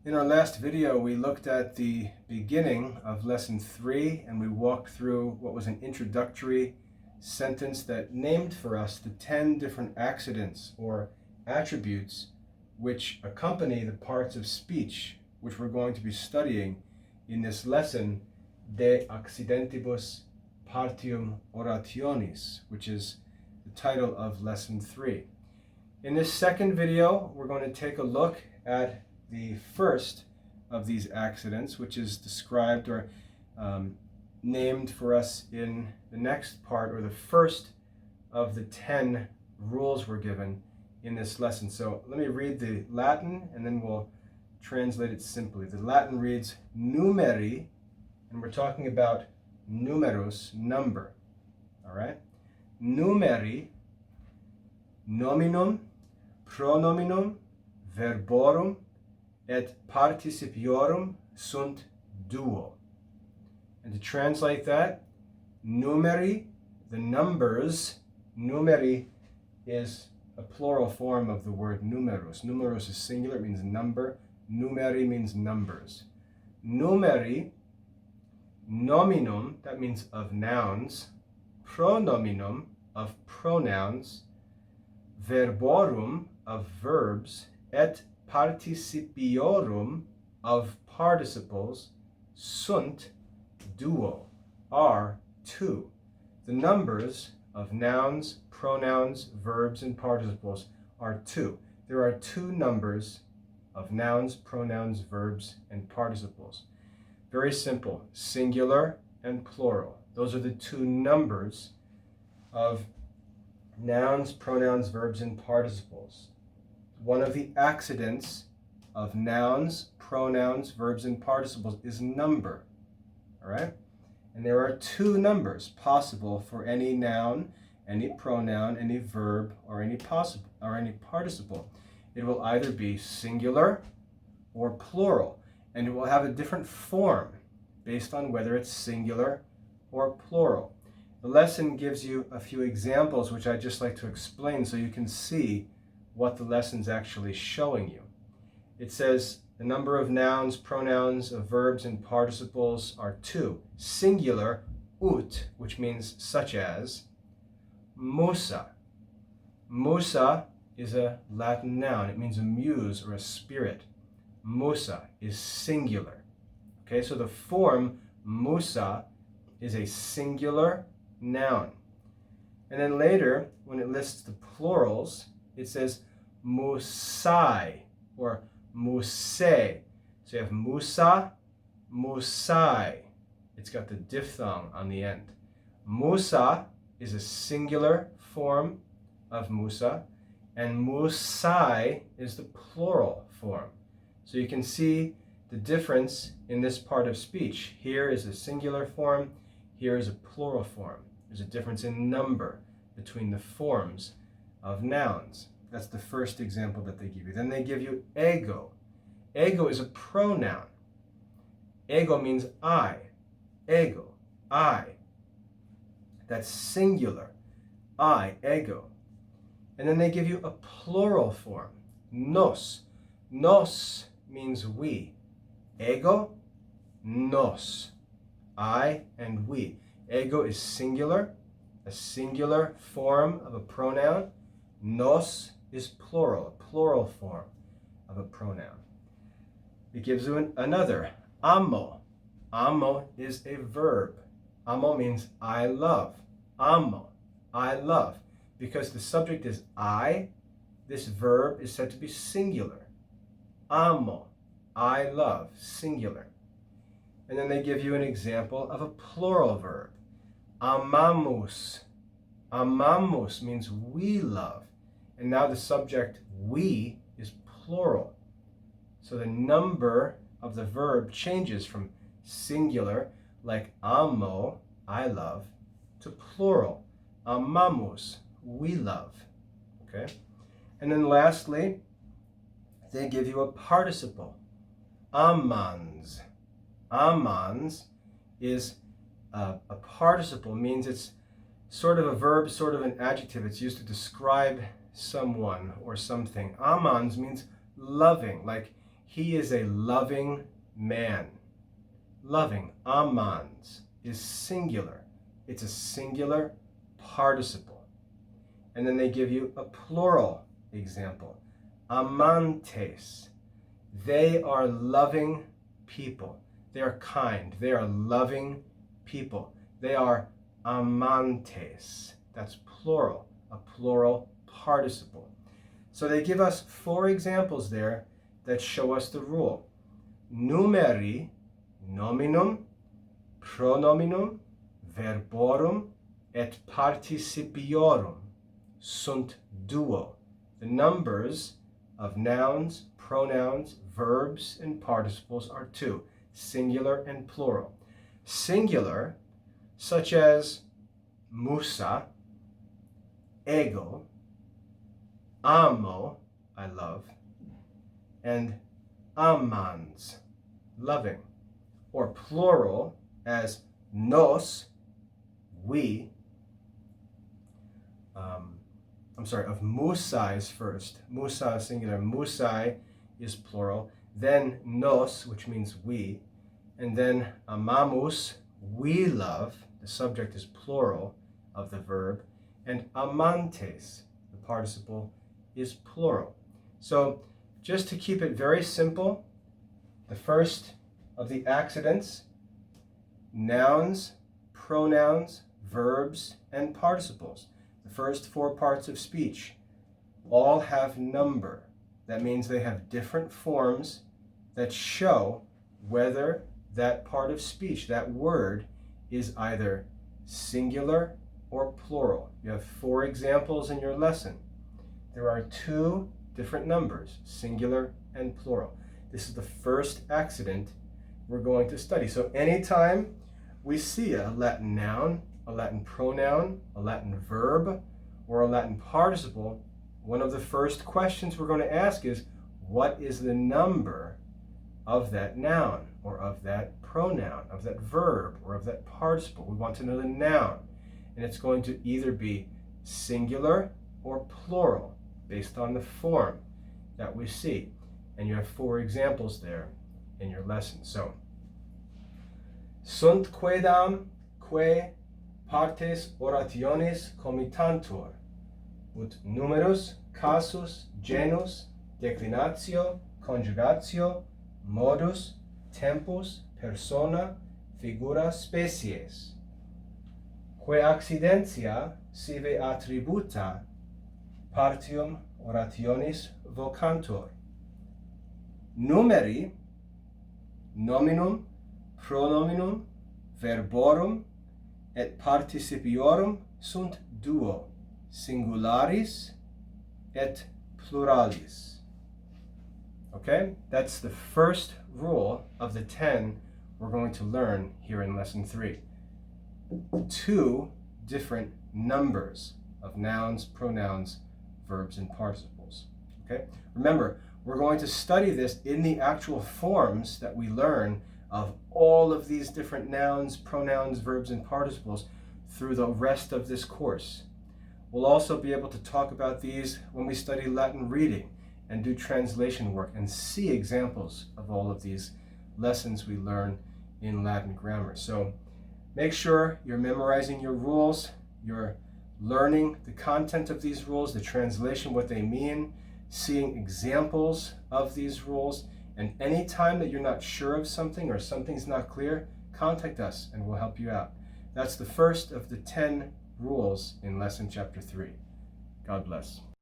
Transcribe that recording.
In our last video, we looked at the beginning of lesson 3 and we walked through what was an introductory sentence that named for us the 10 different accidents or attributes which accompany the parts of speech which we're going to be studying in this lesson, De Accidentibus Partium Orationis, which is the title of lesson 3. In this second video, we're going to take a look at the first of these accidents, which is described or named for us in the next part, or the first of the 10 rules we're given in this lesson. So let me read the Latin and then we'll translate it simply. The Latin reads numeri, and we're talking about numerus, number. All right? Numeri, nominum, pronominum, verborum, et participiorum sunt duo. And to translate that, numeri, the numbers, numeri is a plural form of the word numerus. Numerus is singular, it means number. Numeri means numbers. Numeri, nominum, that means of nouns. Pronominum, of pronouns. Verborum, of verbs. Et participiorum, of participles. Sunt duo, are two. The numbers of nouns, pronouns, verbs, and participles are two. There are two numbers of nouns, pronouns, verbs, and participles. Very simple, singular and plural. Those are the two numbers of nouns, pronouns, verbs, and participles. One of the accidents of nouns, pronouns, verbs, and participles is number. All right? And there are two numbers possible for any noun, any pronoun, any verb, or any participle. It will either be singular or plural, and it will have a different form based on whether it's singular or plural. The lesson gives you a few examples which I'd just like to explain so you can see what the lesson's actually showing you. It says the number of nouns, pronouns, of verbs, and participles are two. Singular, ut, which means such as. Musa. Musa is a Latin noun. It means a muse or a spirit. Musa is singular. Okay, so the form musa is a singular noun. And then later, when it lists the plurals, it says musai or musei. So you have musa, musai. It's got the diphthong on the end. Musa is a singular form of musa, and musai is the plural form. So you can see the difference in this part of speech. Here is a singular form, here is a plural form. There's a difference in number between the forms of nouns. That's the first example that they give you. Then they give you ego. Ego is a pronoun. Ego means I. Ego, I. That's singular. I, ego. And then they give you a plural form. Nos. Nos means we. Ego, nos. I and we. Ego is singular, a singular form of a pronoun. Nos is plural, a plural form of a pronoun. It gives you another, amo. Amo is a verb. Amo means I love. Amo, I love. Because the subject is I, this verb is said to be singular. Amo, I love, singular. And then they give you an example of a plural verb. Amamus. Amamus means we love. And now the subject we is plural. So the number of the verb changes from singular, like amo, I love, to plural. Amamus, we love. Okay? And then lastly, they give you a participle. Amans. Amans is a participle, means it's sort of a verb, sort of an adjective. It's used to describe someone or something. Amans means loving, like He is a loving man. Loving, amans, is singular. It's a singular participle. And then they give you a plural example. Amantes. They are loving people. They are kind. They are loving people. They are amantes. That's plural, a plural participle. So they give us 4 examples there that show us the rule. Numeri, nominum, pronominum, verborum, et participiorum sunt duo. The numbers of nouns, pronouns, verbs, and participles are 2, singular and plural. Singular, such as musa, ego, amo, I love, and amans, loving. Or plural, as nos, we. Of musai is first. Musa is singular. Musai is plural. Then nos, which means we. And then amamus, we love. The subject is plural of the verb. And amantes, the participle, is plural. So just to keep it very simple, the first of the accidents, nouns, pronouns, verbs, and participles. The first 4 parts of speech all have number. That means they have different forms that show whether that part of speech, that word, is either singular or plural. You have 4 examples in your lesson. There are 2 different numbers, singular and plural. This is the first accident we're going to study. So anytime we see a Latin noun, a Latin pronoun, a Latin verb, or a Latin participle, one of the first questions we're going to ask is, what is the number of that noun, or of that pronoun, of that verb, or of that participle? We want to know the noun. And it's going to either be singular or plural, based on the form that we see. And you have 4 examples there in your lesson. So, sunt quaedam quae partes orationis comitantur, ut numerus, casus, genus, declinatio, conjugatio, modus, tempus, persona, figura, species, quae accidentia sive attributa partium orationis vocantur. Numeri, nominum, pronominum, verborum, et participiorum sunt duo, singularis et pluralis. Okay, that's the first rule of the 10 we're going to learn here in lesson 3. 2 different numbers of nouns, pronouns, verbs, and participles. Okay, remember, we're going to study this in the actual forms that we learn of all of these different nouns, pronouns, verbs, and participles through the rest of this course. We'll also be able to talk about these when we study Latin reading and do translation work and see examples of all of these lessons we learn in Latin grammar. So make sure you're memorizing your rules, you're learning the content of these rules, the translation, what they mean, seeing examples of these rules, and any time that you're not sure of something or something's not clear, contact us and we'll help you out. That's the first of the 10 rules in lesson chapter 3. God bless.